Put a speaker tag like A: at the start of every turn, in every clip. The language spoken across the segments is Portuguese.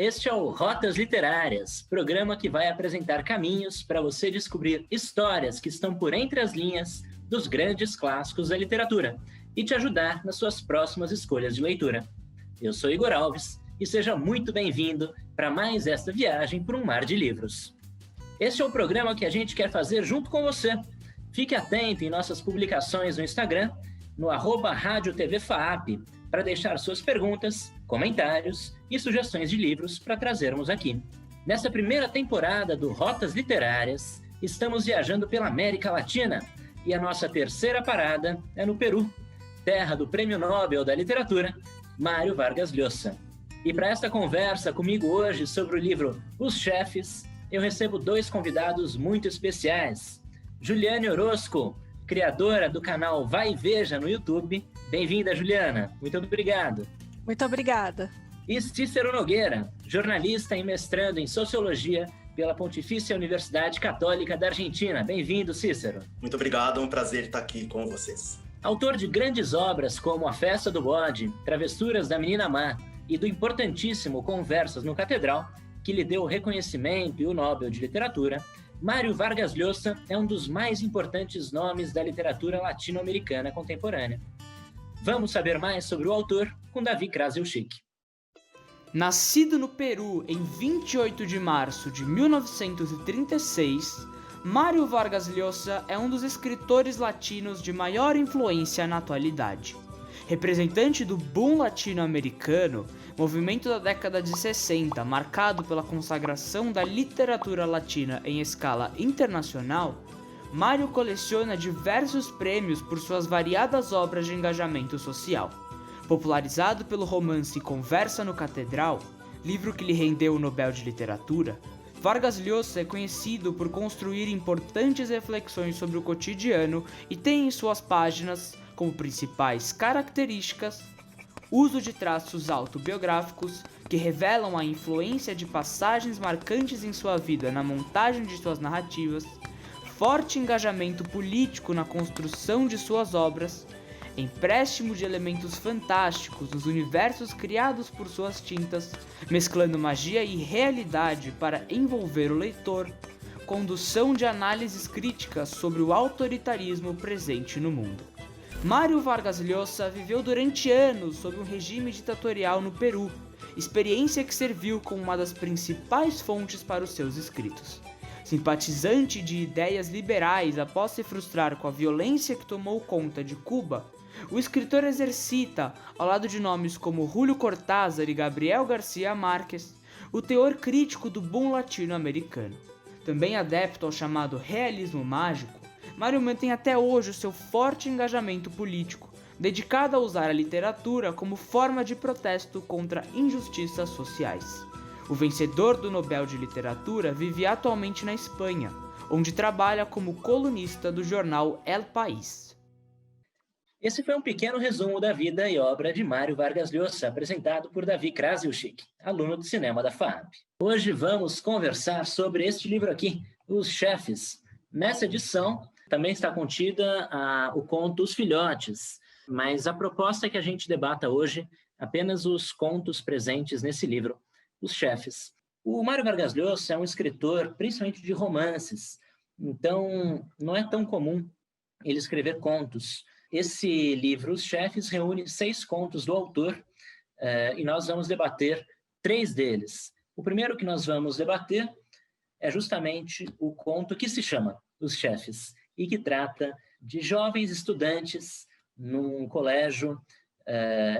A: Este é o Rotas Literárias, programa que vai apresentar caminhos para você descobrir histórias que estão por entre as linhas dos grandes clássicos da literatura e te ajudar nas suas próximas escolhas de leitura. Eu sou Igor Alves e seja muito bem-vindo para mais esta viagem por um mar de livros. Este é o programa que a gente quer fazer junto com você. Fique atento em nossas publicações no Instagram, no @RádioTVFAAP, para deixar suas perguntas, comentários e sugestões de livros para trazermos aqui. Nesta primeira temporada do Rotas Literárias, estamos viajando pela América Latina e a nossa terceira parada é no Peru, terra do Prêmio Nobel da Literatura, Mário Vargas Llosa. E para esta conversa comigo hoje sobre o livro Os Chefes, eu recebo dois convidados muito especiais. Juliane Orozco, criadora do canal Vai e Veja no YouTube. Bem-vinda, Juliana. Muito obrigado.
B: Muito obrigada.
A: E Cícero Nogueira, jornalista e mestrando em Sociologia pela Pontifícia Universidade Católica da Argentina. Bem-vindo, Cícero.
C: Muito obrigado, é um prazer estar aqui com vocês.
A: Autor de grandes obras como A Festa do Bode, Travessuras da Menina Má e do importantíssimo Conversas no Catedral, que lhe deu o reconhecimento e o Nobel de Literatura, Mário Vargas Llosa é um dos mais importantes nomes da literatura latino-americana contemporânea. Vamos saber mais sobre o autor com Davi Krasiuschik.
D: Nascido no Peru em 28 de março de 1936, Mário Vargas Llosa é um dos escritores latinos de maior influência na atualidade. Representante do boom latino-americano, movimento da década de 60, marcado pela consagração da literatura latina em escala internacional, Mário coleciona diversos prêmios por suas variadas obras de engajamento social. Popularizado pelo romance Conversa no Catedral, livro que lhe rendeu o Nobel de Literatura, Vargas Llosa é conhecido por construir importantes reflexões sobre o cotidiano e tem em suas páginas como principais características uso de traços autobiográficos que revelam a influência de passagens marcantes em sua vida na montagem de suas narrativas, forte engajamento político na construção de suas obras, empréstimo de elementos fantásticos nos universos criados por suas tintas, mesclando magia e realidade para envolver o leitor, condução de análises críticas sobre o autoritarismo presente no mundo. Mário Vargas Llosa viveu durante anos sob um regime ditatorial no Peru, experiência que serviu como uma das principais fontes para os seus escritos. Simpatizante de ideias liberais após se frustrar com a violência que tomou conta de Cuba, o escritor exercita, ao lado de nomes como Julio Cortázar e Gabriel García Márquez, o teor crítico do boom latino-americano. Também adepto ao chamado realismo mágico, Mário mantém até hoje o seu forte engajamento político, dedicado a usar a literatura como forma de protesto contra injustiças sociais. O vencedor do Nobel de Literatura vive atualmente na Espanha, onde trabalha como colunista do jornal El País.
A: Esse foi um pequeno resumo da vida e obra de Mário Vargas Llosa, apresentado por Davi Krasiuschik, aluno de cinema da FAAP. Hoje vamos conversar sobre este livro aqui, Os Chefes. Nessa edição também está contida o conto Os Filhotes, mas a proposta é que a gente debata hoje apenas os contos presentes nesse livro, Os Chefes. O Mário Vargas Llosa é um escritor principalmente de romances, então não é tão comum ele escrever contos. Esse livro, Os Chefes, reúne 6 contos do autor e nós vamos debater 3 deles. O primeiro que nós vamos debater é justamente o conto que se chama Os Chefes e que trata de jovens estudantes num colégio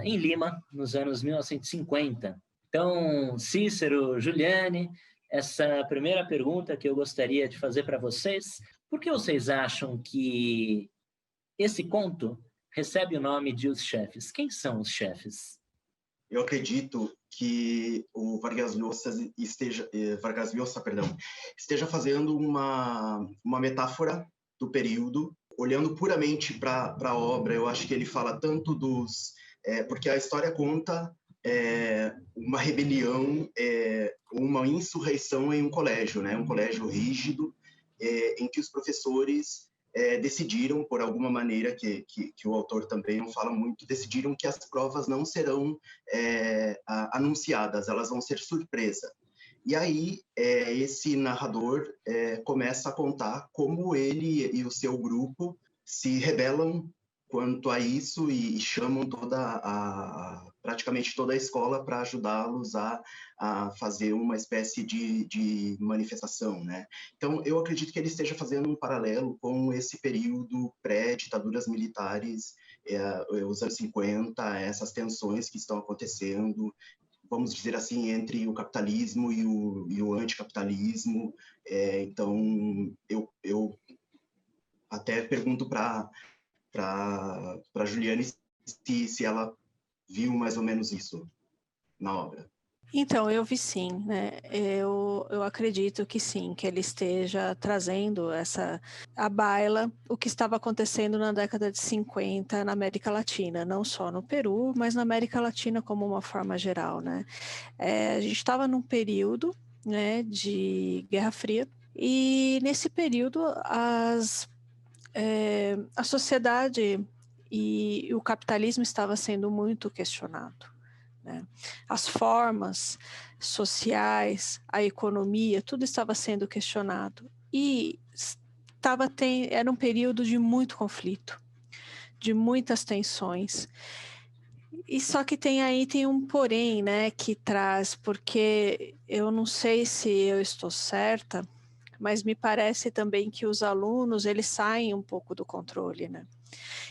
A: em Lima, nos anos 1950. Então, Cícero, Juliane, essa primeira pergunta que eu gostaria de fazer para vocês: por que vocês acham que esse conto recebe o nome de Os Chefes? Quem são os chefes?
C: Eu acredito que o Vargas Llosa esteja fazendo uma metáfora do período, olhando puramente para a obra. Eu acho que ele fala tanto porque a história conta uma rebelião, uma insurreição em um colégio, né? Um colégio rígido, em que os professores decidiram, por alguma maneira, que o autor também não fala muito, decidiram que as provas não serão anunciadas, elas vão ser surpresa. E aí, esse narrador começa a contar como ele e o seu grupo se rebelam quanto a isso e chamam praticamente toda a escola para ajudá-los a fazer uma espécie de manifestação, né? Então, eu acredito que ele esteja fazendo um paralelo com esse período pré-ditaduras militares, os anos 50, essas tensões que estão acontecendo, vamos dizer assim, entre o capitalismo e o anticapitalismo. Então, eu até pergunto para Juliane se ela viu mais ou menos isso na obra.
B: Então, eu vi sim, né? Eu acredito que sim, que ele esteja trazendo à baila o que estava acontecendo na década de 50 na América Latina, não só no Peru, mas na América Latina como uma forma geral, né? A gente estava num período, né, de Guerra Fria, e nesse período a sociedade e o capitalismo estava sendo muito questionado, né? As formas sociais, a economia, tudo estava sendo questionado. E era um período de muito conflito, de muitas tensões. E só que tem um porém, né, que traz, porque eu não sei se eu estou certa, mas me parece também que os alunos, eles saem um pouco do controle, né?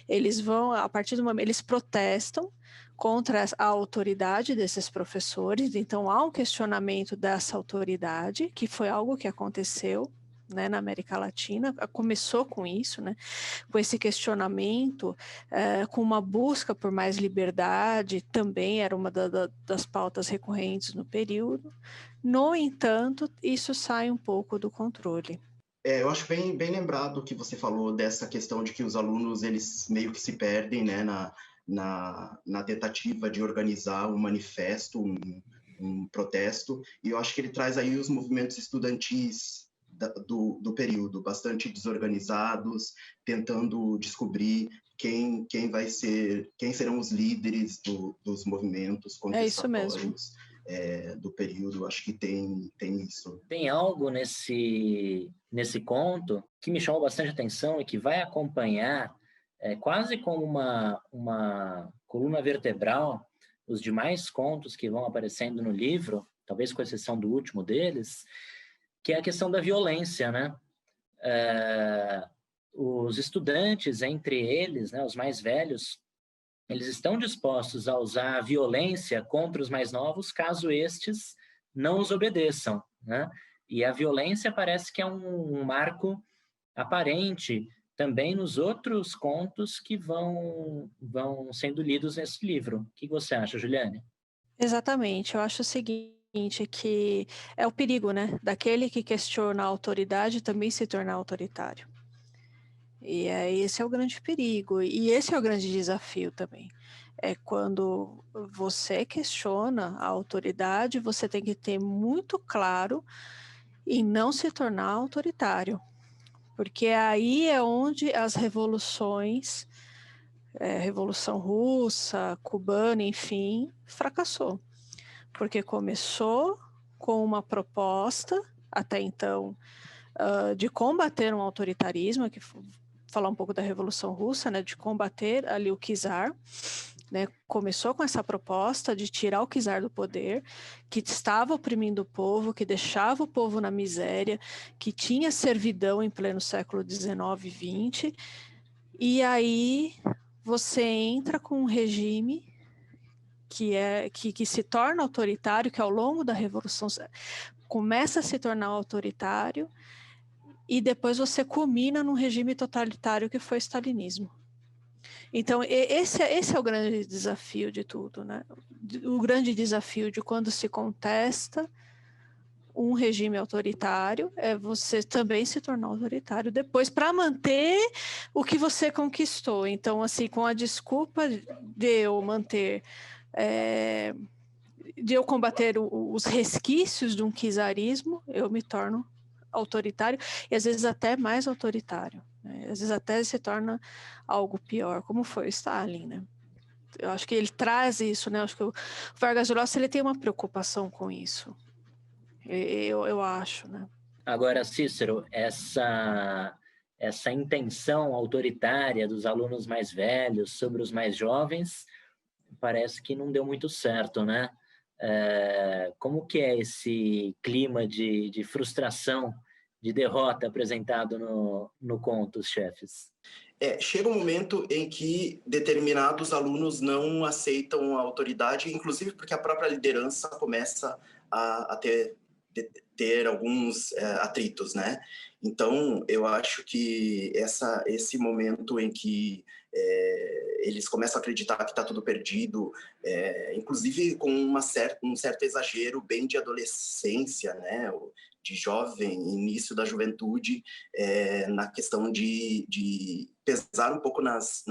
B: Eles vão, a partir do momento, eles protestam contra a autoridade desses professores, então há um questionamento dessa autoridade, que foi algo que aconteceu, né, na América Latina, começou com isso, né, com esse questionamento, com uma busca por mais liberdade, também era uma das pautas recorrentes no período. No entanto, isso sai um pouco do controle.
C: Eu acho bem lembrado que você falou dessa questão de que os alunos, eles meio que se perdem, né, na tentativa de organizar um manifesto, um protesto, e eu acho que ele traz aí os movimentos estudantis do período, bastante desorganizados, tentando descobrir quem serão os líderes dos movimentos contestatórios do período. Acho que tem isso.
A: Tem algo nesse conto que me chamou bastante atenção e que vai acompanhar quase como uma coluna vertebral os demais contos que vão aparecendo no livro, talvez com exceção do último deles, que é a questão da violência, né? Os estudantes, entre eles, né, os mais velhos, eles estão dispostos a usar a violência contra os mais novos, caso estes não os obedeçam, né? E a violência parece que é um marco aparente também nos outros contos que vão sendo lidos nesse livro. O que você acha, Juliane?
B: Exatamente, eu acho o seguinte, que é o perigo, né? Daquele que questiona a autoridade também se tornar autoritário. E esse é o grande perigo, e esse é o grande desafio também. É quando você questiona a autoridade, você tem que ter muito claro em não se tornar autoritário. Porque aí é onde as revoluções, Revolução Russa, Cubana, enfim, fracassou. Porque começou com uma proposta, até então, de combater um autoritarismo, que falar um pouco da Revolução Russa, né, de combater ali o czar, né, começou com essa proposta de tirar o czar do poder, que estava oprimindo o povo, que deixava o povo na miséria, que tinha servidão em pleno século XIX e XX, e aí você entra com um regime que se torna autoritário, que ao longo da Revolução começa a se tornar autoritário, e depois você culmina num regime totalitário que foi o stalinismo. Então, esse é o grande desafio de tudo, né? O grande desafio de quando se contesta um regime autoritário é você também se tornar autoritário depois para manter o que você conquistou. Então, assim, com a desculpa de eu manter, de eu combater os resquícios de um czarismo, eu me torno autoritário e às vezes até mais autoritário, né? Às vezes até se torna algo pior, como foi o Stalin, né? Eu acho que ele traz isso, né? Eu acho que o Vargas Llosa, ele tem uma preocupação com isso. Eu acho, né?
A: Agora, Cícero, essa intenção autoritária dos alunos mais velhos sobre os mais jovens parece que não deu muito certo, né? Como que é esse clima de frustração, de derrota apresentado no conto, Os Chefes?
C: Chega um momento em que determinados alunos não aceitam a autoridade, inclusive porque a própria liderança começa a ter alguns atritos, né? Então, eu acho que esse momento em que eles começam a acreditar que está tudo perdido, inclusive com um certo exagero bem de adolescência, né? De jovem, início da juventude, na questão de pesar um pouco nas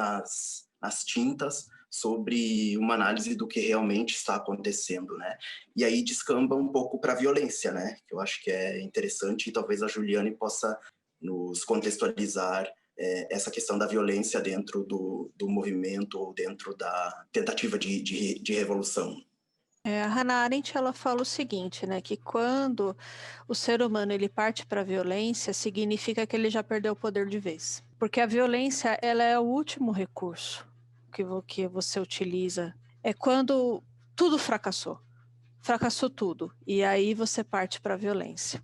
C: tintas sobre uma análise do que realmente está acontecendo, né? E aí descamba um pouco para a violência, né? Que eu acho que é interessante e talvez a Juliane possa nos contextualizar essa questão da violência dentro do movimento ou dentro da tentativa de revolução.
B: A Hannah Arendt, ela fala o seguinte, né, que quando o ser humano ele parte para a violência, significa que ele já perdeu o poder de vez. Porque a violência, ela é o último recurso que você utiliza. É quando tudo fracassou tudo, e aí você parte para a violência.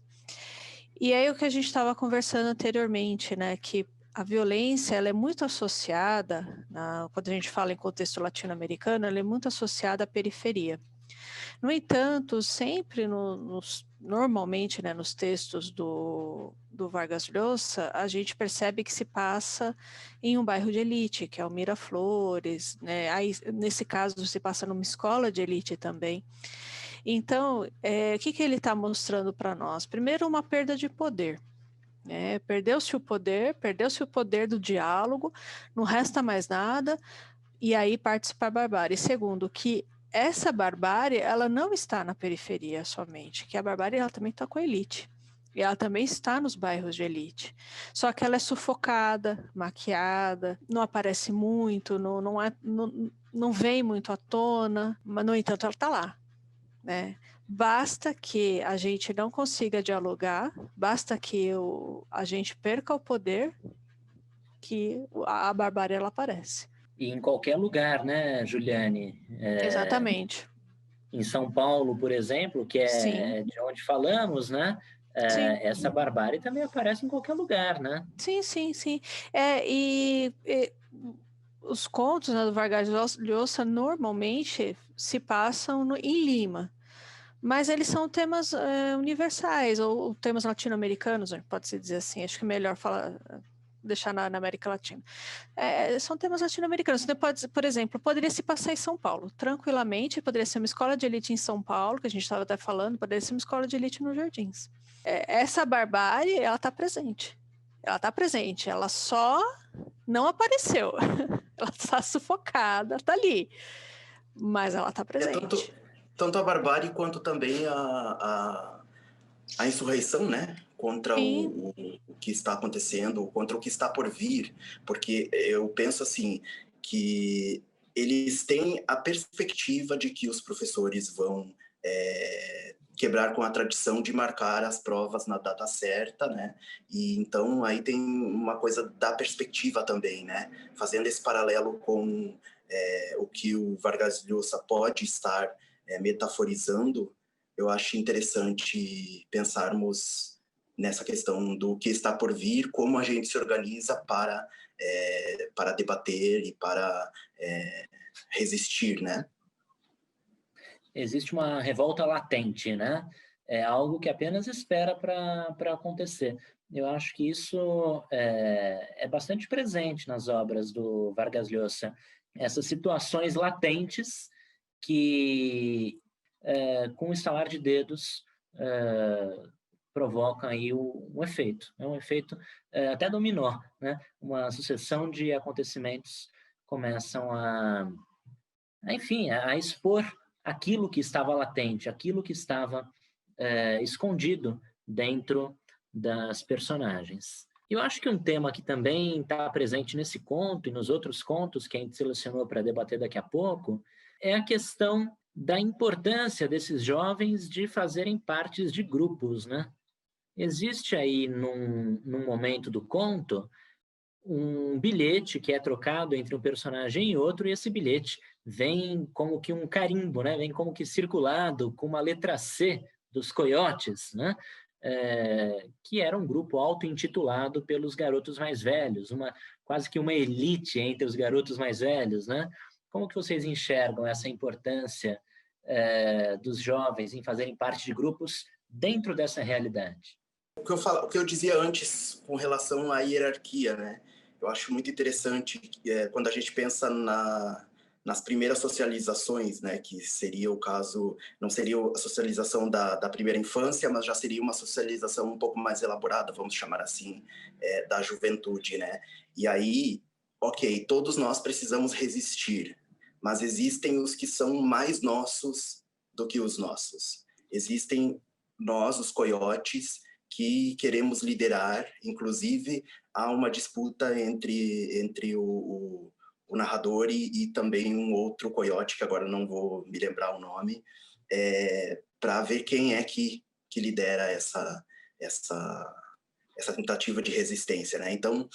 B: E aí o que a gente estava conversando anteriormente, né, que a violência, ela é muito associada, quando a gente fala em contexto latino-americano, ela é muito associada à periferia. No entanto, sempre normalmente, né, nos textos do Vargas Llosa, a gente percebe que se passa em um bairro de elite, que é o Miraflores, né? Aí, nesse caso, se passa numa escola de elite também. Então, o que ele está mostrando para nós? Primeiro, uma perda de poder. Perdeu-se o poder do diálogo, não resta mais nada, e aí parte para a barbárie. Segundo, que essa barbárie, ela não está na periferia somente, que a barbárie ela também está com a elite. E ela também está nos bairros de elite. Só que ela é sufocada, maquiada, não aparece muito, não vem muito à tona, mas, no entanto, ela está lá, né? Basta que a gente não consiga dialogar, basta que a gente perca o poder, que a barbárie ela aparece.
A: E em qualquer lugar, né, Juliane?
B: Exatamente.
A: Em São Paulo, por exemplo, que é de onde falamos, né? Essa barbárie também aparece em qualquer lugar, né?
B: Sim. E os contos, né, do Vargas Llosa normalmente se passam em Lima, mas eles são temas universais, ou temas latino-americanos, pode-se dizer assim. Acho que é melhor deixar na América Latina. São temas latino-americanos. Você pode, por exemplo, poderia se passar em São Paulo, tranquilamente, poderia ser uma escola de elite em São Paulo, que a gente estava até falando, poderia ser uma escola de elite nos Jardins. Essa barbárie, ela está presente. Ela só não apareceu. Ela está sufocada, está ali, mas ela está presente.
C: Tanto a barbárie quanto também a insurreição, né? Contra o que está acontecendo, contra o que está por vir, porque eu penso assim, que eles têm a perspectiva de que os professores vão quebrar com a tradição de marcar as provas na data certa, né? E então aí tem uma coisa da perspectiva também, né? Fazendo esse paralelo com o que o Vargas Llosa pode estar metaforizando, eu acho interessante pensarmos nessa questão do que está por vir, como a gente se organiza para debater e para resistir, né?
A: Existe uma revolta latente, né? É algo que apenas espera para acontecer. Eu acho que isso é bastante presente nas obras do Vargas Llosa. Essas situações latentes que, com o estalar de dedos, provocam aí um efeito. É um efeito até dominó, né? Uma sucessão de acontecimentos começam a expor aquilo que estava latente, aquilo que estava escondido dentro das personagens. Eu acho que um tema que também está presente nesse conto e nos outros contos que a gente selecionou para debater daqui a pouco é a questão da importância desses jovens de fazerem partes de grupos, né? Existe aí, num momento do conto, um bilhete que é trocado entre um personagem e outro, e esse bilhete vem como que um carimbo, né? Vem como que circulado com uma letra C dos Coiotes, né? Que era um grupo auto-intitulado pelos garotos mais velhos, quase que uma elite entre os garotos mais velhos, né? Como que vocês enxergam essa importância dos jovens em fazerem parte de grupos dentro dessa realidade?
C: O que eu dizia antes com relação à hierarquia, né? Eu acho muito interessante quando a gente pensa nas primeiras socializações, né? Que seria o caso, não seria a socialização da primeira infância, mas já seria uma socialização um pouco mais elaborada, vamos chamar assim, da juventude, né? E aí, ok, todos nós precisamos resistir, mas existem os que são mais nossos do que os nossos. Existem nós, os coiotes, que queremos liderar. Inclusive, há uma disputa entre o narrador e também um outro coiote, que agora não vou me lembrar o nome, para ver quem é que lidera essa tentativa de resistência, né? Então,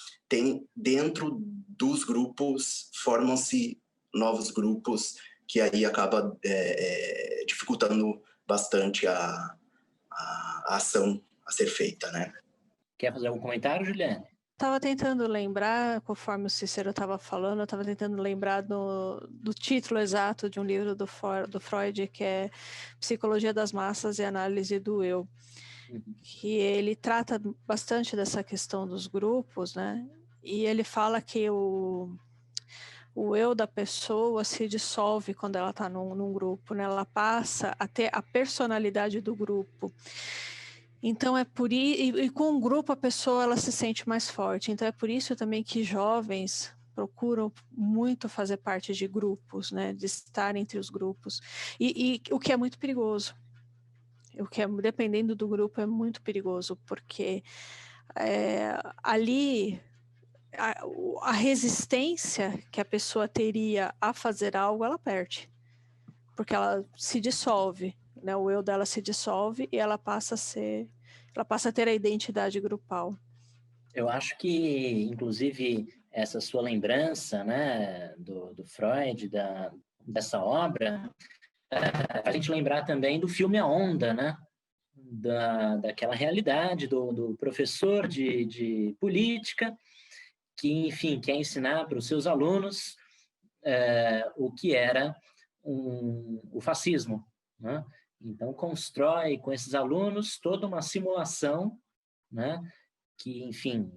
C: dentro dos grupos, formam-se novos grupos, que aí acaba dificultando bastante a ação a ser feita, né?
A: Quer fazer algum comentário, Juliane?
B: Estava tentando lembrar, conforme o Cícero estava falando, eu estava tentando lembrar do título exato de um livro do Freud, que é Psicologia das Massas e Análise do Eu, que ele trata bastante dessa questão dos grupos, né? E ele fala que o eu da pessoa se dissolve quando ela está num grupo, né? Ela passa a ter a personalidade do grupo. Então é por isso, e com o grupo a pessoa ela se sente mais forte. Então é por isso também que jovens procuram muito fazer parte de grupos, né? De estar entre os grupos. E o que é muito perigoso. O que dependendo do grupo é muito perigoso, porque ali a resistência que a pessoa teria a fazer algo, ela perde. Porque ela se dissolve, né? O eu dela se dissolve e ela passa a ter a identidade grupal.
A: Eu acho que, inclusive, essa sua lembrança, né, do Freud, dessa obra, a gente lembrar também do filme A Onda, né? Daquela realidade do professor de política que, enfim, quer ensinar para os seus alunos o que era o fascismo, né? Então, constrói com esses alunos toda uma simulação, né? Que, enfim,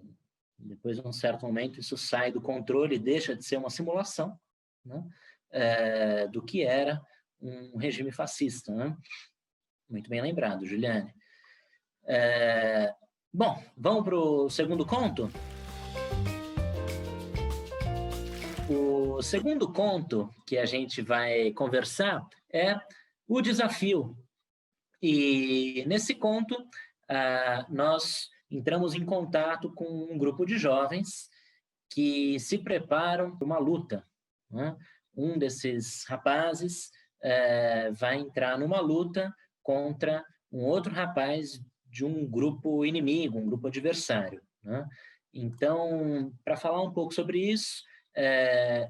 A: depois de um certo momento, isso sai do controle e deixa de ser uma simulação, né? Do que era um regime fascista, né? Muito bem lembrado, Juliane. Bom, vamos para o segundo conto? O segundo conto que a gente vai conversar é O Desafio. E nesse conto, nós entramos em contato com um grupo de jovens que se preparam para uma luta, né? Um desses rapazes vai entrar numa luta contra um outro rapaz de um grupo inimigo, um grupo adversário, né? Então, para falar um pouco sobre isso,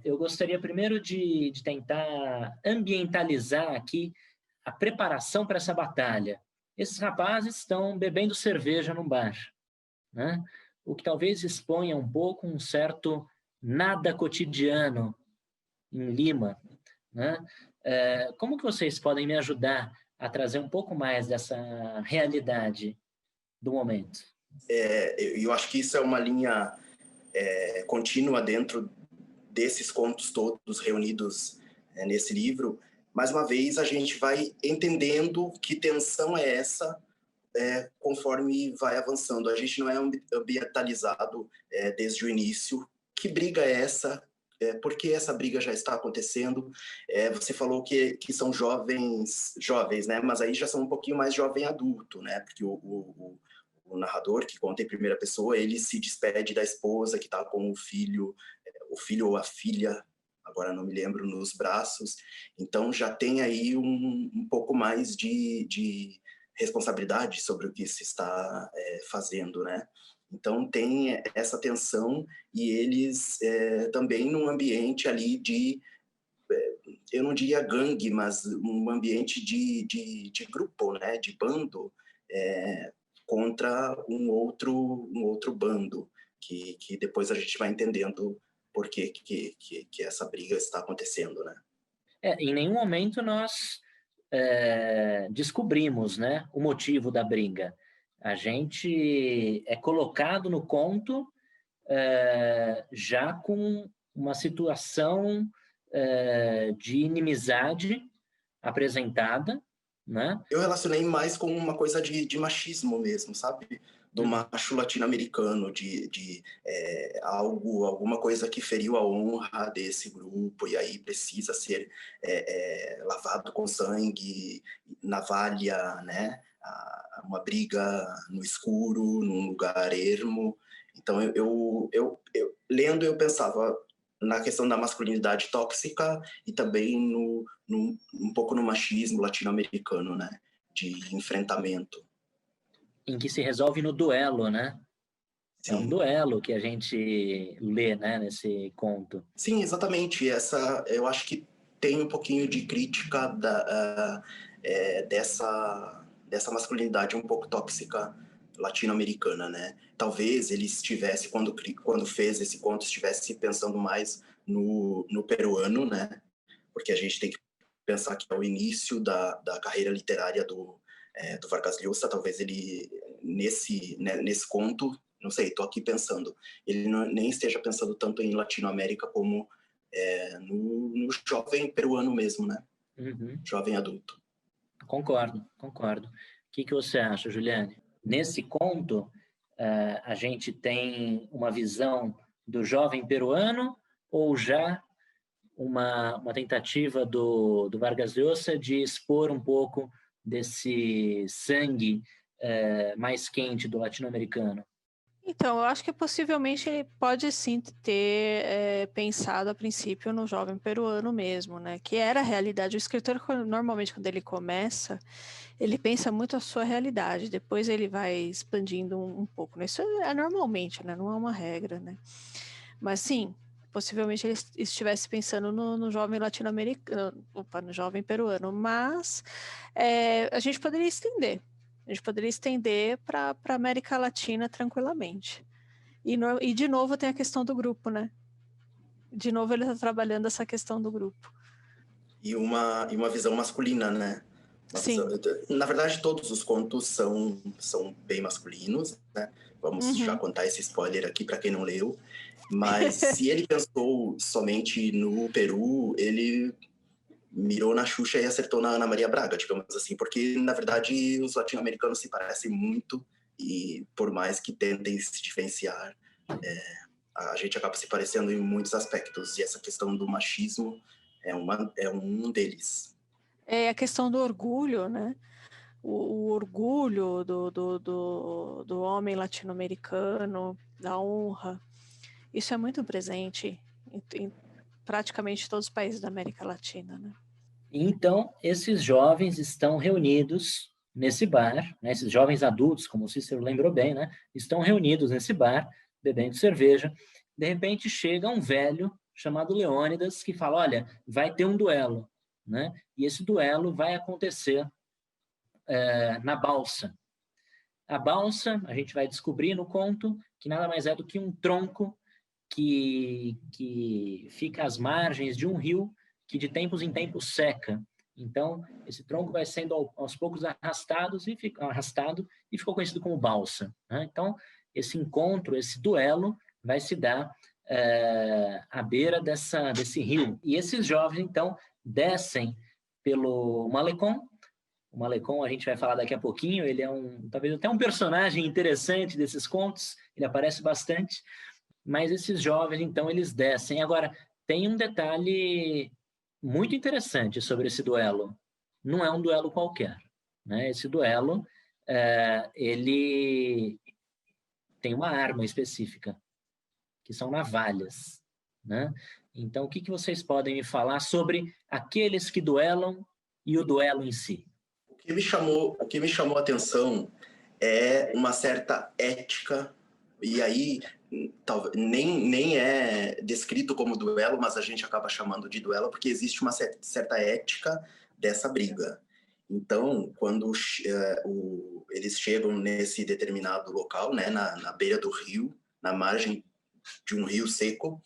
A: eu gostaria primeiro de tentar ambientalizar aqui a preparação para essa batalha. Esses rapazes estão bebendo cerveja num bar, né? O que talvez exponha um pouco um certo nada cotidiano em Lima, né? Como que vocês podem me ajudar a trazer um pouco mais dessa realidade do momento?
C: Eu acho que isso é uma linha contínua dentro desses contos todos reunidos nesse livro. Mais uma vez, a gente vai entendendo que tensão é essa conforme vai avançando. A gente não é ambientalizado desde o início. Que briga é essa? Por que essa briga já está acontecendo? Você falou que são jovens, né? Mas aí já são um pouquinho mais jovem adulto, né? Porque o o narrador, que conta em primeira pessoa, ele se despede da esposa que está com o filho ou a filha, agora não me lembro, nos braços. Então já tem aí um pouco mais de responsabilidade sobre o que se está fazendo, né? Então tem essa tensão, e eles também num ambiente ali de, eu não diria gangue, mas um ambiente de grupo, né? De bando, contra um outro bando, que depois a gente vai entendendo por que essa briga está acontecendo, né?
A: Em nenhum momento nós descobrimos, né, o motivo da briga. A gente é colocado no conto já com uma situação de inimizade apresentada, né?
C: Eu relacionei mais com uma coisa de machismo mesmo, sabe? Do macho latino-americano, de alguma coisa que feriu a honra desse grupo, e aí precisa ser lavado com sangue, navalha, né? Uma briga no escuro, num lugar ermo. Então, eu lendo, eu pensava na questão da masculinidade tóxica e também um pouco no machismo latino-americano, né? De enfrentamento.
A: Em que se resolve no duelo, né?
C: Sim.
A: É um duelo que a gente lê, né, nesse conto.
C: Sim, exatamente. Eu acho que tem um pouquinho de crítica dessa masculinidade um pouco tóxica latino-americana, né? Talvez ele estivesse, quando fez esse conto, estivesse pensando mais no peruano, né? Porque a gente tem que pensar que é o início da carreira literária do Vargas Llosa. Talvez ele, nesse conto, não sei, estou aqui pensando, ele nem esteja pensando tanto em Latinoamérica como no jovem peruano mesmo, né?
A: Uhum.
C: Jovem adulto.
A: Concordo. O que você acha, Juliane? Nesse conto, a gente tem uma visão do jovem peruano, ou já uma tentativa do Vargas Llosa de expor um pouco desse sangue mais quente do latino-americano?
B: Então, eu acho que possivelmente ele pode sim ter pensado a princípio no jovem peruano mesmo, né? Que era a realidade. O escritor, normalmente, quando ele começa, ele pensa muito a sua realidade, depois ele vai expandindo um pouco, né? Isso é normalmente, né? Não é uma regra, né? Mas sim, possivelmente ele estivesse pensando no jovem latino-americano, no jovem peruano, mas a gente poderia estender. A gente poderia estender para a América Latina tranquilamente. E de novo tem a questão do grupo, né? De novo ele está trabalhando essa questão do grupo.
C: E uma visão masculina, né?
B: Sim.
C: Na verdade, todos os contos são bem masculinos, né? Vamos já contar esse spoiler aqui para quem não leu. Mas se ele pensou somente no Peru, ele mirou na Xuxa e acertou na Ana Maria Braga, digamos assim, porque, na verdade, os latino-americanos se parecem muito, e por mais que tentem se diferenciar, a gente acaba se parecendo em muitos aspectos, e essa questão do machismo é um deles.
B: É a questão do orgulho, né? O orgulho do homem latino-americano, da honra, isso é muito presente em praticamente todos os países da América Latina, né?
A: Então, esses jovens estão reunidos nesse bar, né? Esses jovens adultos, como o Cícero lembrou bem, né? Estão reunidos nesse bar, bebendo cerveja. De repente, chega um velho chamado Leônidas, que fala, olha, vai ter um duelo, né? E esse duelo vai acontecer na balsa. A balsa, a gente vai descobrir no conto, que nada mais é do que um tronco que fica às margens de um rio que de tempos em tempos seca. Então, esse tronco vai sendo aos poucos arrastado e ficou conhecido como balsa, né? Então, esse encontro, esse duelo vai se dar à beira desse rio. E esses jovens, então, descem pelo Malecón. O Malecón, a gente vai falar daqui a pouquinho, ele é talvez até um personagem interessante desses contos, ele aparece bastante, mas esses jovens, então, eles descem. Agora, tem um detalhe muito interessante sobre esse duelo. Não é um duelo qualquer, né? Esse duelo ele tem uma arma específica, que são navalhas, né? Então, o que vocês podem me falar sobre aqueles que duelam e o duelo em si?
C: O que me chamou a atenção é uma certa ética, e aí nem é descrito como duelo, mas a gente acaba chamando de duelo porque existe uma certa ética dessa briga. Então, quando eles chegam nesse determinado local, né, na beira do rio, na margem de um rio seco,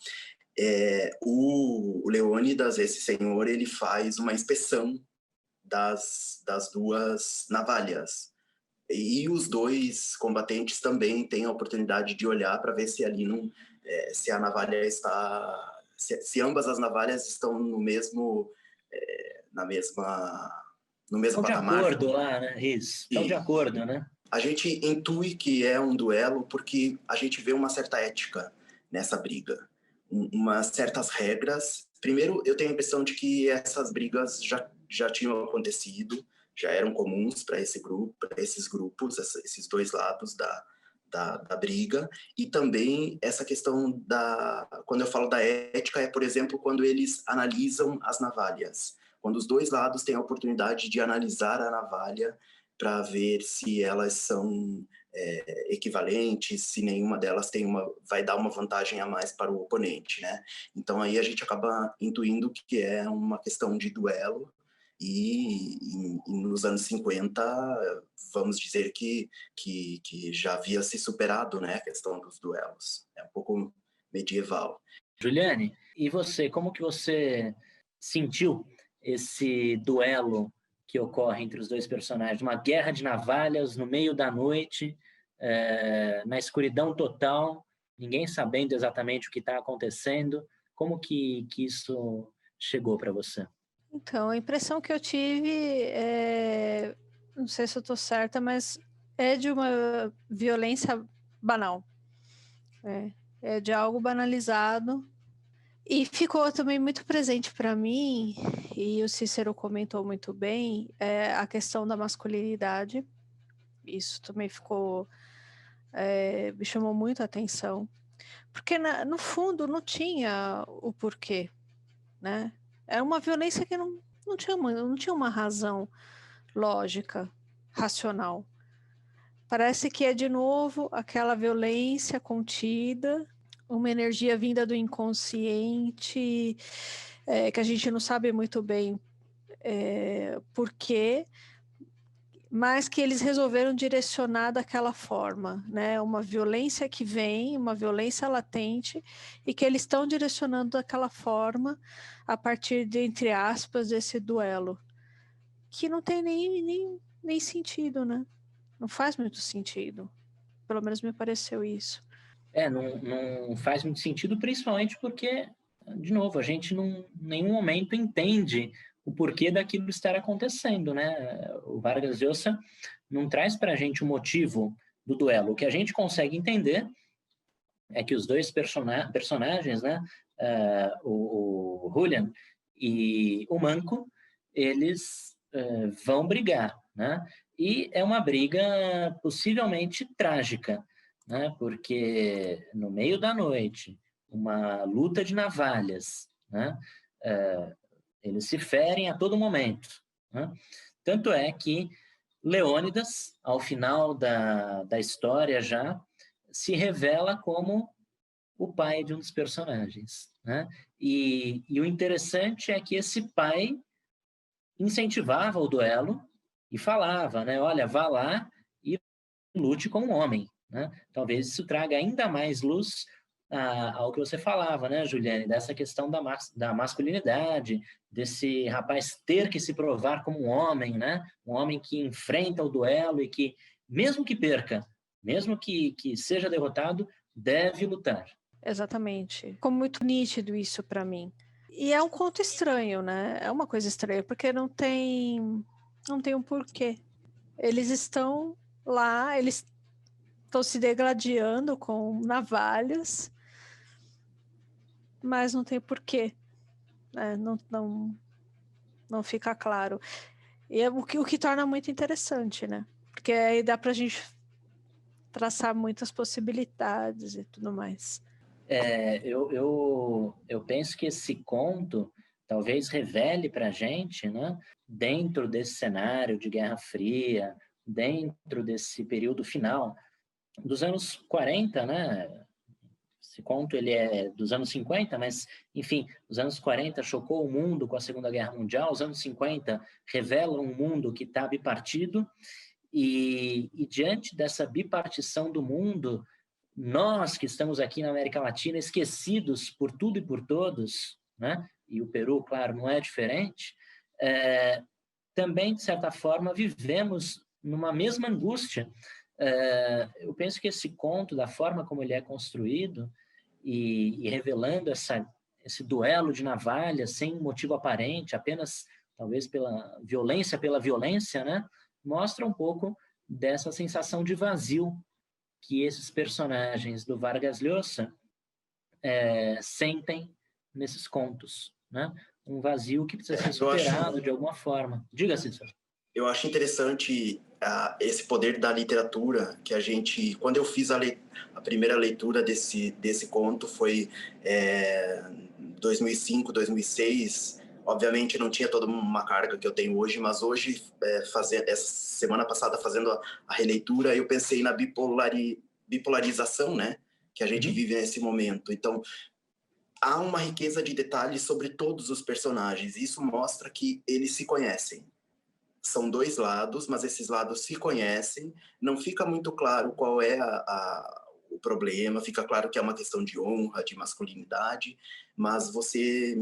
C: o Leônidas, esse senhor, ele faz uma inspeção das duas navalhas. E os dois combatentes também têm a oportunidade de olhar para ver se ali não, se a navalha está, se ambas as navalhas estão no mesmo patamar.
A: De acordo lá, né? Isso. Estão de acordo, né?
C: A gente intui que é um duelo porque a gente vê uma certa ética nessa briga, umas certas regras. Primeiro, eu tenho a impressão de que essas brigas já tinham acontecido, já eram comuns para esses grupos, esses dois lados da briga. E também essa questão quando eu falo da ética, por exemplo, quando eles analisam as navalhas. Quando os dois lados têm a oportunidade de analisar a navalha para ver se elas são equivalentes, se nenhuma delas vai dar uma vantagem a mais para o oponente, né? Então aí a gente acaba intuindo que é uma questão de duelo, e nos anos 50, vamos dizer que já havia se superado, né, a questão dos duelos. É um pouco medieval.
A: Juliane, e você, como que você sentiu esse duelo que ocorre entre os dois personagens? Uma guerra de navalhas no meio da noite, na escuridão total, ninguém sabendo exatamente o que está acontecendo. Como que isso chegou para você?
B: Então, a impressão que eu tive, não sei se eu estou certa, mas é de uma violência banal. É de algo banalizado. E ficou também muito presente para mim, e o Cícero comentou muito bem, a questão da masculinidade. Isso também me chamou muito a atenção. Porque, no fundo, não tinha o porquê, né? Era uma violência que não tinha uma razão lógica, racional. Parece que é, de novo, aquela violência contida, uma energia vinda do inconsciente, que a gente não sabe muito bem porquê, mas que eles resolveram direcionar daquela forma, né? Uma violência que vem, uma violência latente, e que eles estão direcionando daquela forma a partir de, entre aspas, desse duelo, que não tem nem sentido, né? Não faz muito sentido. Pelo menos me pareceu isso.
A: Não faz muito sentido, principalmente porque, de novo, a gente em nenhum momento entende o porquê daquilo estar acontecendo, né? O Vargas Llosa não traz para a gente o motivo do duelo. O que a gente consegue entender é que os dois personagens, né? O Julian e o Manco, eles vão brigar, né? E é uma briga possivelmente trágica, né? Porque no meio da noite, uma luta de navalhas, né? Eles se ferem a todo momento, né? Tanto é que Leônidas, ao final da história já, se revela como o pai de um dos personagens, né? E o interessante é que esse pai incentivava o duelo e falava, né? Olha, vá lá e lute como um homem, né? Talvez isso traga ainda mais luz ao que você falava, né, Juliane? Dessa questão da masculinidade, desse rapaz ter que se provar como um homem, né? Um homem que enfrenta o duelo e que, mesmo que perca, mesmo que seja derrotado, deve lutar.
B: Exatamente. Ficou muito nítido isso para mim. E é um conto estranho, né? É uma coisa estranha, porque não tem um porquê. Eles estão lá, eles estão se degladiando com navalhas, mas não tem porquê. Né? Não fica claro. E é o que torna muito interessante, né? Porque aí dá para a gente traçar muitas possibilidades e tudo mais.
A: Eu penso que esse conto talvez revele para a gente, né, dentro desse cenário de Guerra Fria, dentro desse período final dos anos 40, né? Esse conto ele é dos anos 50, mas, enfim, os anos 40 chocou o mundo com a Segunda Guerra Mundial, os anos 50 revelam um mundo que está bipartido, e diante dessa bipartição do mundo, nós que estamos aqui na América Latina, esquecidos por tudo e por todos, né? E o Peru, claro, não é diferente, também, de certa forma, vivemos numa mesma angústia. Eu penso que esse conto, da forma como ele é construído, e revelando esse duelo de navalhas sem motivo aparente, apenas talvez pela violência, né? Mostra um pouco dessa sensação de vazio que esses personagens do Vargas Llosa sentem nesses contos, né? Um vazio que precisa ser superado de alguma forma. Diga, Cícero.
C: Eu acho interessante esse poder da literatura que a gente... Quando eu fiz a primeira leitura desse conto foi 2005, 2006. Obviamente não tinha toda uma carga que eu tenho hoje, mas hoje, essa semana passada, fazendo a releitura, eu pensei na bipolarização, né, que a gente vive nesse momento. Então, há uma riqueza de detalhes sobre todos os personagens. Isso mostra que eles se conhecem. São dois lados, mas esses lados se conhecem. Não fica muito claro qual é o problema, fica claro que é uma questão de honra, de masculinidade, mas você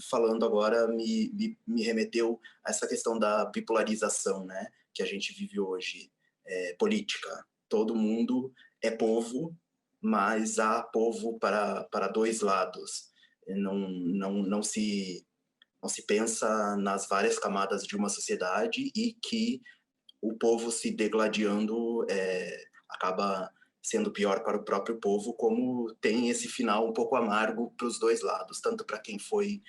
C: falando agora me remeteu a essa questão da bipolarização, né, que a gente vive hoje, política. Todo mundo é povo, mas há povo para dois lados. Não se pensa nas várias camadas de uma sociedade e que o povo se degladiando acaba sendo pior para o próprio povo, como tem esse final um pouco amargo para os dois lados, tanto para quem foi,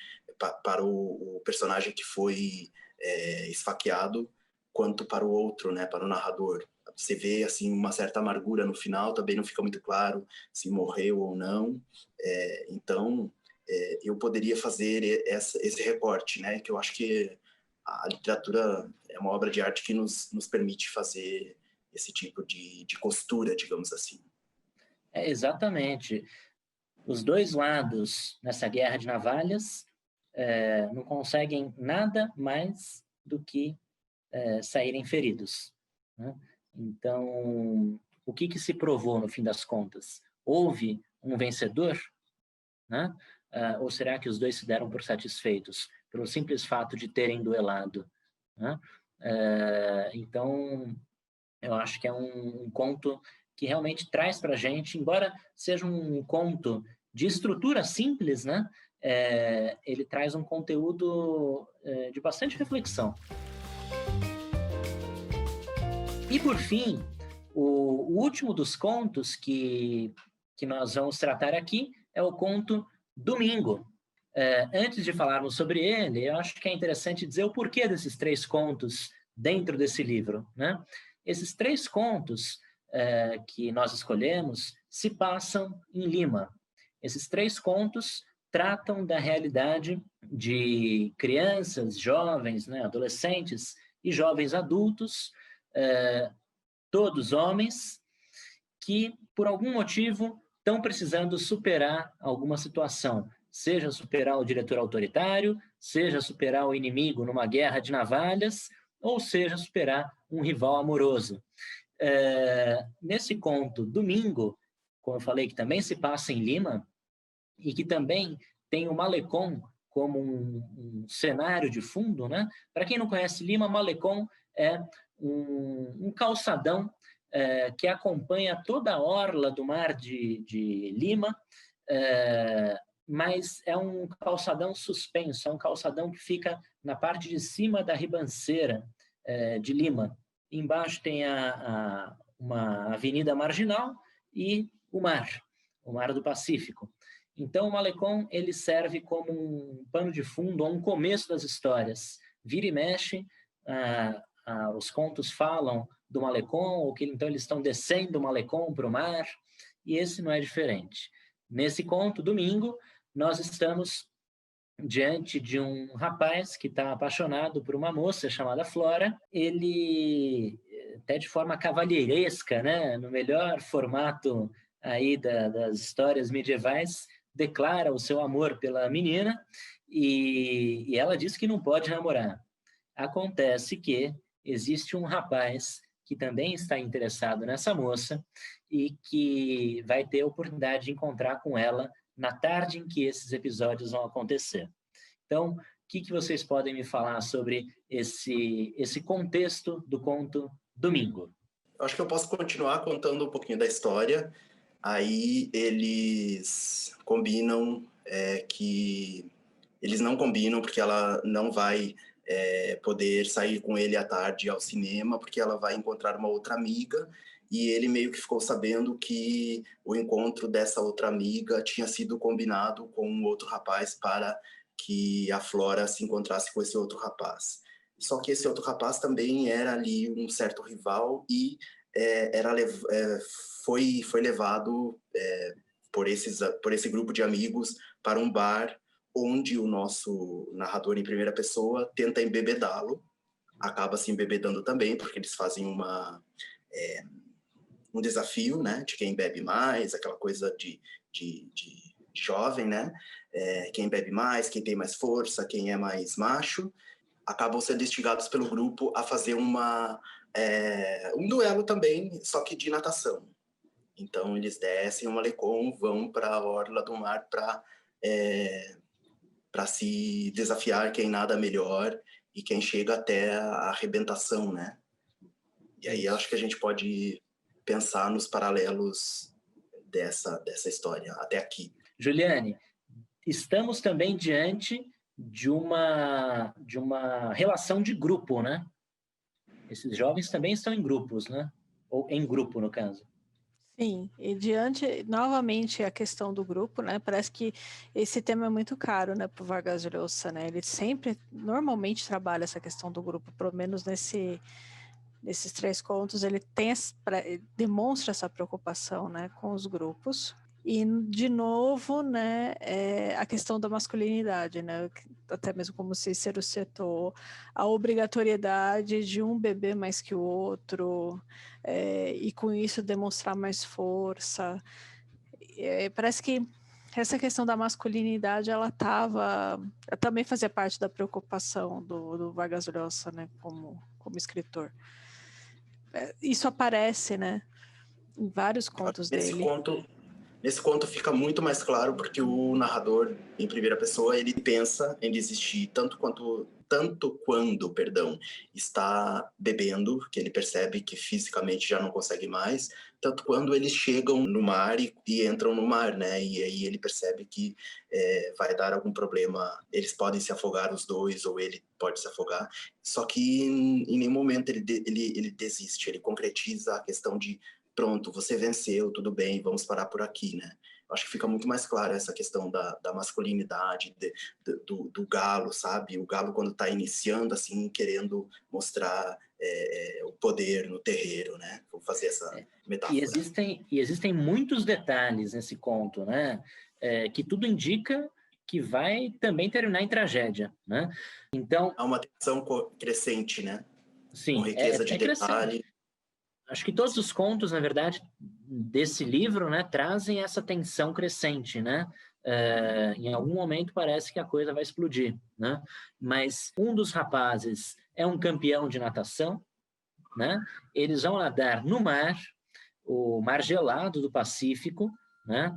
C: para o personagem que foi esfaqueado, quanto para o outro, né, para o narrador. Você vê assim uma certa amargura no final, também não fica muito claro se morreu ou não. Então, eu poderia fazer esse recorte, né, que eu acho que a literatura é uma obra de arte que nos permite fazer esse tipo de costura, digamos assim.
A: Exatamente. Os dois lados nessa guerra de navalhas não conseguem nada mais do que saírem feridos, né? Então, o que se provou no fim das contas? Houve um vencedor, né? Ou será que os dois se deram por satisfeitos pelo simples fato de terem duelado, né? Então, eu acho que é um conto que realmente traz para a gente, embora seja um conto de estrutura simples, né? Ele traz um conteúdo de bastante reflexão. E, por fim, o último dos contos que nós vamos tratar aqui é o conto Domingo. Antes de falarmos sobre ele, eu acho que é interessante dizer o porquê desses 3 contos dentro desse livro, né? Esses 3 contos que nós escolhemos se passam em Lima. Esses 3 contos tratam da realidade de crianças, jovens, né, adolescentes e jovens adultos, todos homens, que por algum motivo estão precisando superar alguma situação, seja superar o diretor autoritário, seja superar o inimigo numa guerra de navalhas, ou seja superar um rival amoroso. Nesse conto, Domingo, como eu falei, que também se passa em Lima, e que também tem o Malecón como um cenário de fundo, né? Para quem não conhece Lima, Malecón é um calçadão que acompanha toda a orla do mar de Lima, mas é um calçadão suspenso, é um calçadão que fica na parte de cima da ribanceira de Lima. Embaixo tem uma avenida marginal e o mar do Pacífico. Então, o Malecón ele serve como um pano de fundo, ou um começo das histórias. Vira e mexe, os contos falam do Malecón, ou que então eles estão descendo o Malecón para o mar, e esse não é diferente. Nesse conto, Domingo, nós estamos diante de um rapaz que está apaixonado por uma moça chamada Flora. Ele, até de forma cavalheiresca, né, no melhor formato aí das histórias medievais, declara o seu amor pela menina, e ela diz que não pode namorar. Acontece que existe um rapaz que também está interessado nessa moça e que vai ter a oportunidade de encontrar com ela na tarde em que esses episódios vão acontecer. Então, o que vocês podem me falar sobre esse contexto do conto Domingo?
C: Eu acho que eu posso continuar contando um pouquinho da história. Aí eles combinam que... Eles não combinam porque ela não vai poder sair com ele à tarde ao cinema, porque ela vai encontrar uma outra amiga, e ele meio que ficou sabendo que o encontro dessa outra amiga tinha sido combinado com um outro rapaz para que a Flora se encontrasse com esse outro rapaz. Só que esse outro rapaz também era ali um certo rival e foi levado por esse grupo de amigos para um bar onde o nosso narrador em primeira pessoa tenta embebedá-lo, acaba se embebedando também, porque eles fazem um desafio, né, de quem bebe mais, aquela coisa de jovem, né, quem bebe mais, quem tem mais força, quem é mais macho, acabam sendo instigados pelo grupo a fazer um duelo também, só que de natação. Então eles descem o Malecón, vão para a orla do mar para se desafiar quem nada melhor e quem chega até a arrebentação, né? E aí acho que a gente pode pensar nos paralelos dessa história até aqui.
A: Juliane, estamos também diante de uma relação de grupo, né? Esses jovens também estão em grupos, né? Ou em grupo, no caso.
B: Sim, e diante, novamente, a questão do grupo, né? Parece que esse tema é muito caro, né, para o Vargas Llosa, né? Ele sempre, normalmente, trabalha essa questão do grupo, pelo menos nesses 3 contos, ele demonstra essa preocupação, né, com os grupos. E, de novo, né, a questão da masculinidade, né, até mesmo como o Cícero citou, a obrigatoriedade de um beber mais que o outro, e com isso demonstrar mais força. Parece que essa questão da masculinidade, ela também fazia parte da preocupação do Vargas Llosa, né, como escritor. Isso aparece, né, em vários contos dele.
C: Nesse conto fica muito mais claro porque o narrador, em primeira pessoa, ele pensa em desistir tanto quando está bebendo, que ele percebe que fisicamente já não consegue mais, tanto quando eles chegam no mar e entram no mar, né? E aí ele percebe que vai dar algum problema, eles podem se afogar os dois, ou ele pode se afogar, só que em nenhum momento ele desiste, ele concretiza a questão de pronto, você venceu, tudo bem, vamos parar por aqui, né? Acho que fica muito mais clara essa questão da masculinidade, do galo, sabe? O galo, quando está iniciando, assim, querendo mostrar o poder no terreiro, né? Vou fazer essa metáfora.
A: E existem muitos detalhes nesse conto, né? Que tudo indica que vai também terminar em tragédia, né? Então...
C: Há uma tensão crescente, né?
A: Sim,
C: com riqueza de detalhe.
A: Acho que todos os contos, na verdade, desse livro, né, trazem essa tensão crescente, né? Em algum momento parece que a coisa vai explodir, né? Mas um dos rapazes é um campeão de natação, né? Eles vão nadar no mar, o mar gelado do Pacífico, né?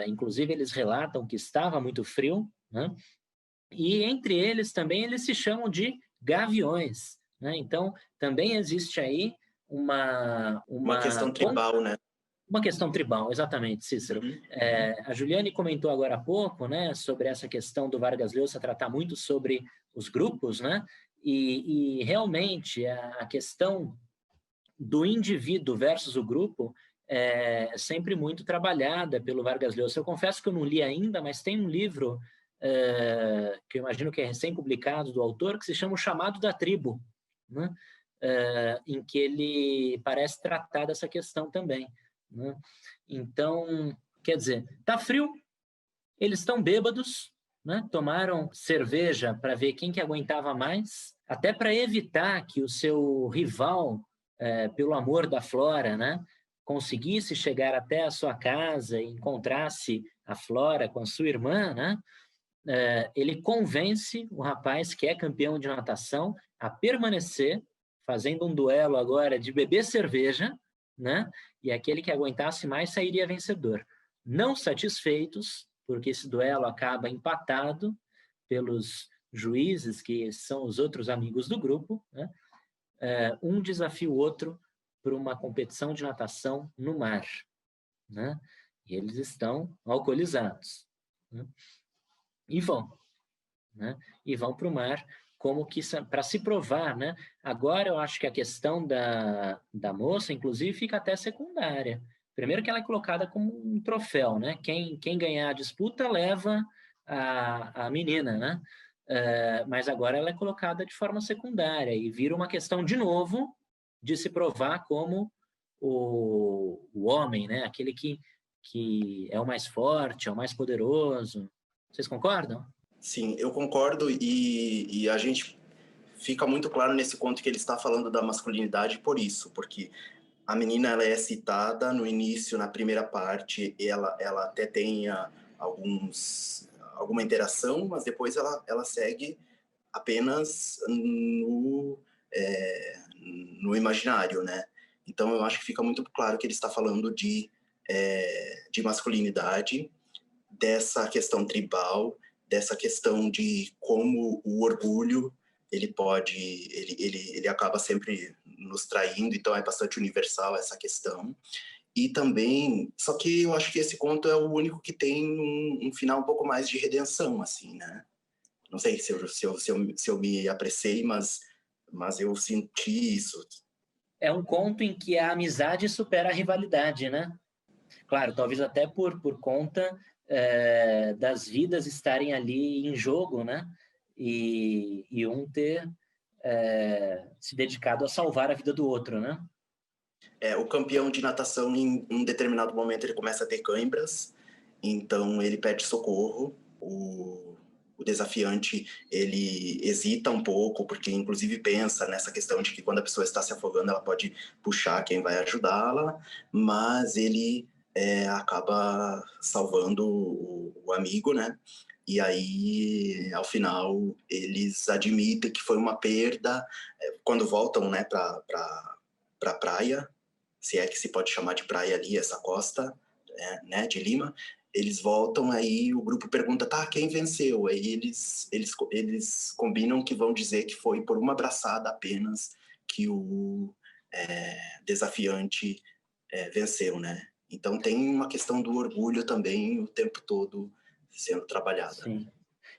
A: Inclusive eles relatam que estava muito frio, né? E entre eles também eles se chamam de gaviões, né? Então também existe aí uma
C: questão tribal, né?
A: Uma questão tribal, exatamente, Cícero. A Juliane comentou agora há pouco, né, sobre essa questão do Vargas Llosa tratar muito sobre os grupos, né? E realmente a questão do indivíduo versus o grupo é sempre muito trabalhada pelo Vargas Llosa. Eu confesso que eu não li ainda, mas tem um livro que eu imagino que é recém-publicado do autor, que se chama O Chamado da Tribo, né? em que ele parece tratar dessa questão também, né? Então, quer dizer, tá frio, eles estão bêbados, né? Tomaram cerveja para ver quem que aguentava mais, até para evitar que o seu rival, pelo amor da Flora, né, conseguisse chegar até a sua casa e encontrasse a Flora com a sua irmã, né? Ele convence o rapaz que é campeão de natação a permanecer, fazendo um duelo agora de beber cerveja, né? E aquele que aguentasse mais sairia vencedor. Não satisfeitos, porque esse duelo acaba empatado pelos juízes, que são os outros amigos do grupo, né? Um desafia o outro para uma competição de natação no mar, né? E eles estão alcoolizados, né? E vão, né? E vão para o mar como que para se provar, né? Agora eu acho que a questão da moça, inclusive, fica até secundária. Primeiro que ela é colocada como um troféu, né? Quem ganhar a disputa leva a menina, né? Mas agora ela é colocada de forma secundária e vira uma questão, de novo, de se provar como o homem, né? Aquele que é o mais forte, é o mais poderoso. Vocês concordam?
C: Sim, eu concordo, e a gente fica muito claro nesse ponto que ele está falando da masculinidade por isso, porque a menina, ela é citada no início, na primeira parte, ela até tem alguma interação, mas depois ela segue apenas no imaginário, né? Então eu acho que fica muito claro que ele está falando de masculinidade, dessa questão tribal, dessa questão de como o orgulho ele acaba sempre nos traindo, então é bastante universal essa questão. E também, só que eu acho que esse conto é o único que tem um final um pouco mais de redenção, assim, né? Não sei se eu me apressei, mas eu senti isso.
A: É um conto em que a amizade supera a rivalidade, né? Claro, talvez até por conta das vidas estarem ali em jogo, né? E um ter se dedicado a salvar a vida do outro, né?
C: O campeão de natação, em um determinado momento, ele começa a ter câimbras, então ele pede socorro. O desafiante, ele hesita um pouco, porque inclusive pensa nessa questão de que quando a pessoa está se afogando, ela pode puxar quem vai ajudá-la, mas ele acaba salvando o amigo, né? E aí, ao final, eles admitem que foi uma perda. Quando voltam, né, para a praia, se é que se pode chamar de praia ali, essa costa, né, de Lima, eles voltam, aí o grupo pergunta, tá, quem venceu? Aí eles combinam que vão dizer que foi por uma braçada apenas que o desafiante venceu, né? Então tem uma questão do orgulho também o tempo todo sendo trabalhada.
A: Sim.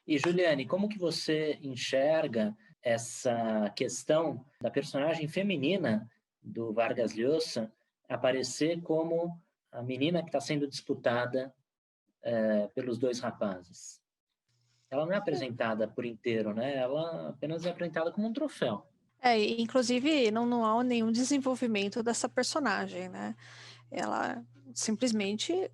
A: E Juliane, como que você enxerga essa questão da personagem feminina do Vargas Llosa aparecer como a menina que está sendo disputada pelos dois rapazes? Ela não é apresentada por inteiro, né? Ela apenas é apresentada como um troféu.
B: Inclusive não há nenhum desenvolvimento dessa personagem, né? Ela simplesmente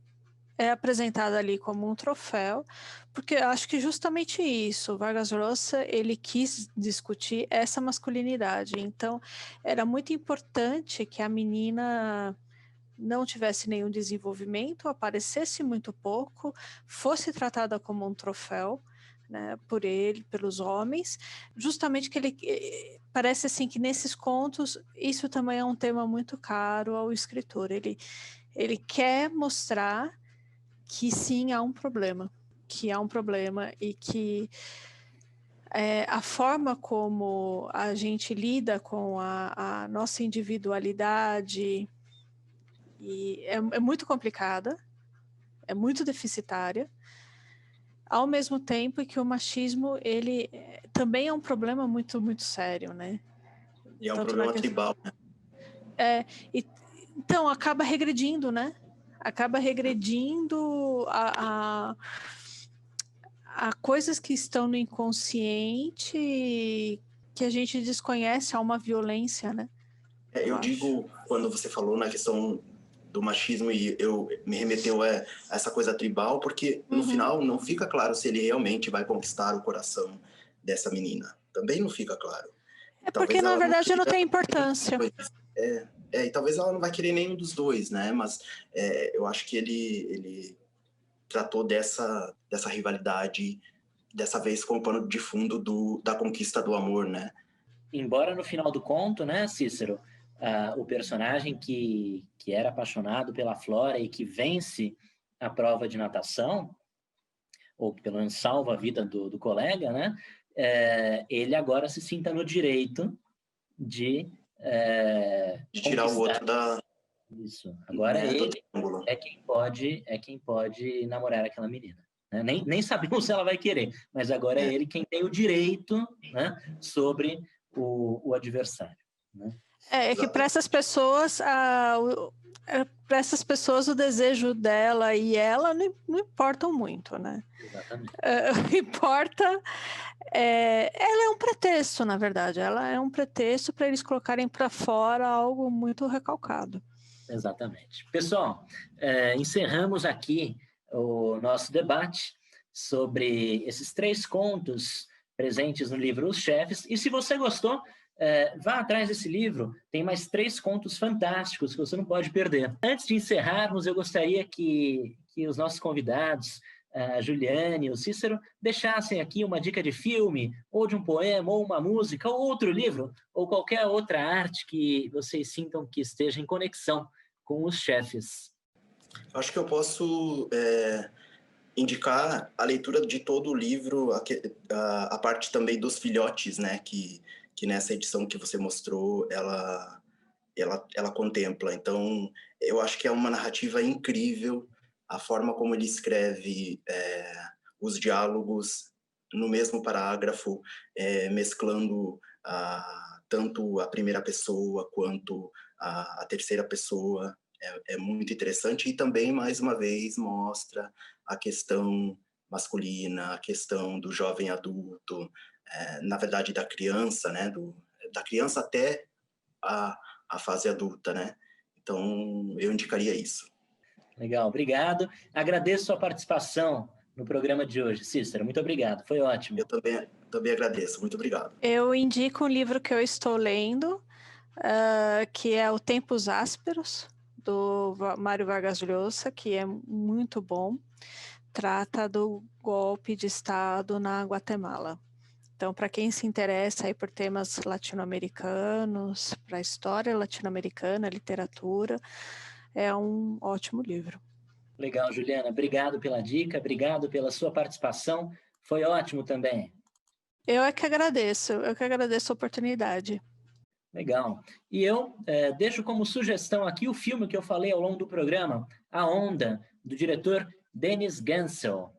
B: é apresentada ali como um troféu, porque eu acho que justamente isso, Vargas Llosa, ele quis discutir essa masculinidade. Então, era muito importante que a menina não tivesse nenhum desenvolvimento, aparecesse muito pouco, fosse tratada como um troféu, né, por ele, pelos homens, justamente que ele parece assim que nesses contos isso também é um tema muito caro ao escritor. Ele quer mostrar que sim, há um problema, e que a forma como a gente lida com a nossa individualidade é muito complicada, é muito deficitária, ao mesmo tempo que o machismo, ele também é um problema muito, muito sério, né?
C: E é um problema tribal, né?
B: Então, acaba regredindo, né? Acaba regredindo a coisas que estão no inconsciente que a gente desconhece, há uma violência, né?
C: Eu digo, quando você falou na questão do machismo, e me remeteu a essa coisa tribal, porque no final não fica claro se ele realmente vai conquistar o coração dessa menina. Também não fica claro.
B: É porque, na verdade, não tem importância.
C: E talvez ela não vai querer nenhum dos dois, né? Mas eu acho que ele tratou dessa rivalidade, dessa vez com o pano de fundo da conquista do amor, né?
A: Embora no final do conto, né, Cícero, o personagem que era apaixonado pela Flora e que vence a prova de natação, ou pelo menos salva a vida do colega, né, ele agora se sinta no direito de
C: tirar o outro da...
A: Isso. Agora ele é quem pode namorar aquela menina. Né? Nem sabemos se ela vai querer, mas agora é ele quem tem o direito, né, sobre o adversário. Né?
B: É que para essas pessoas, o desejo dela e ela não importam muito, né?
A: Exatamente.
B: O que importa ela é um pretexto, na verdade. Ela é um pretexto para eles colocarem para fora algo muito recalcado.
A: Exatamente. Pessoal, encerramos aqui o nosso debate sobre esses 3 contos presentes no livro Os Chefes. E se você gostou, vá atrás desse livro. Tem mais 3 contos fantásticos que você não pode perder. Antes de encerrarmos, eu gostaria que os nossos convidados, a Juliane e o Cícero, deixassem aqui uma dica de filme, ou de um poema, ou uma música, ou outro livro, ou qualquer outra arte que vocês sintam que esteja em conexão com Os Chefes.
C: Acho que eu posso indicar a leitura de todo o livro, a parte também dos filhotes, né, que nessa edição que você mostrou, ela contempla. Então, eu acho que é uma narrativa incrível, a forma como ele escreve os diálogos no mesmo parágrafo, mesclando tanto a primeira pessoa quanto a terceira pessoa. É muito interessante e também, mais uma vez, mostra a questão masculina, a questão do jovem adulto, na verdade da criança, né? Da criança até a fase adulta, né? Então, eu indicaria isso.
A: Legal, obrigado. Agradeço a sua participação no programa de hoje, Cícero. Muito obrigado, foi ótimo.
C: Eu também agradeço, muito obrigado.
B: Eu indico um livro que eu estou lendo, que é O Tempos Ásperos, do Mário Vargas Llosa, que é muito bom. Trata do golpe de Estado na Guatemala. Então, para quem se interessa aí por temas latino-americanos, para a história latino-americana, literatura, é um ótimo livro.
A: Legal, Juliana. Obrigado pela dica, obrigado pela sua participação. Foi ótimo também.
B: Eu é que agradeço a oportunidade.
A: Legal. E eu deixo como sugestão aqui o filme que eu falei ao longo do programa, A Onda, do diretor Dennis Gansel.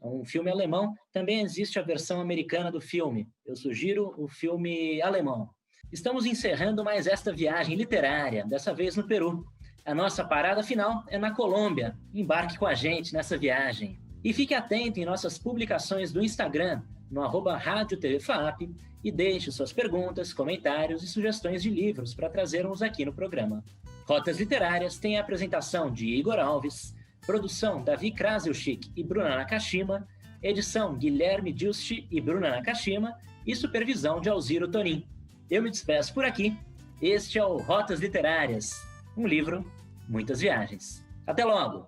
A: É um filme alemão. Também existe a versão americana do filme. Eu sugiro o filme alemão. Estamos encerrando mais esta viagem literária, dessa vez no Peru. A nossa parada final é na Colômbia. Embarque com a gente nessa viagem. E fique atento em nossas publicações do Instagram, no @RádioTVFAP, e deixe suas perguntas, comentários e sugestões de livros para trazermos aqui no programa. Rotas Literárias tem a apresentação de Igor Alves, produção Davi Krasilchik e Bruna Nakashima, edição Guilherme Giusti e Bruna Nakashima e supervisão de Alziro Tonin. Eu me despeço por aqui. Este é o Rotas Literárias, um livro, muitas viagens. Até logo!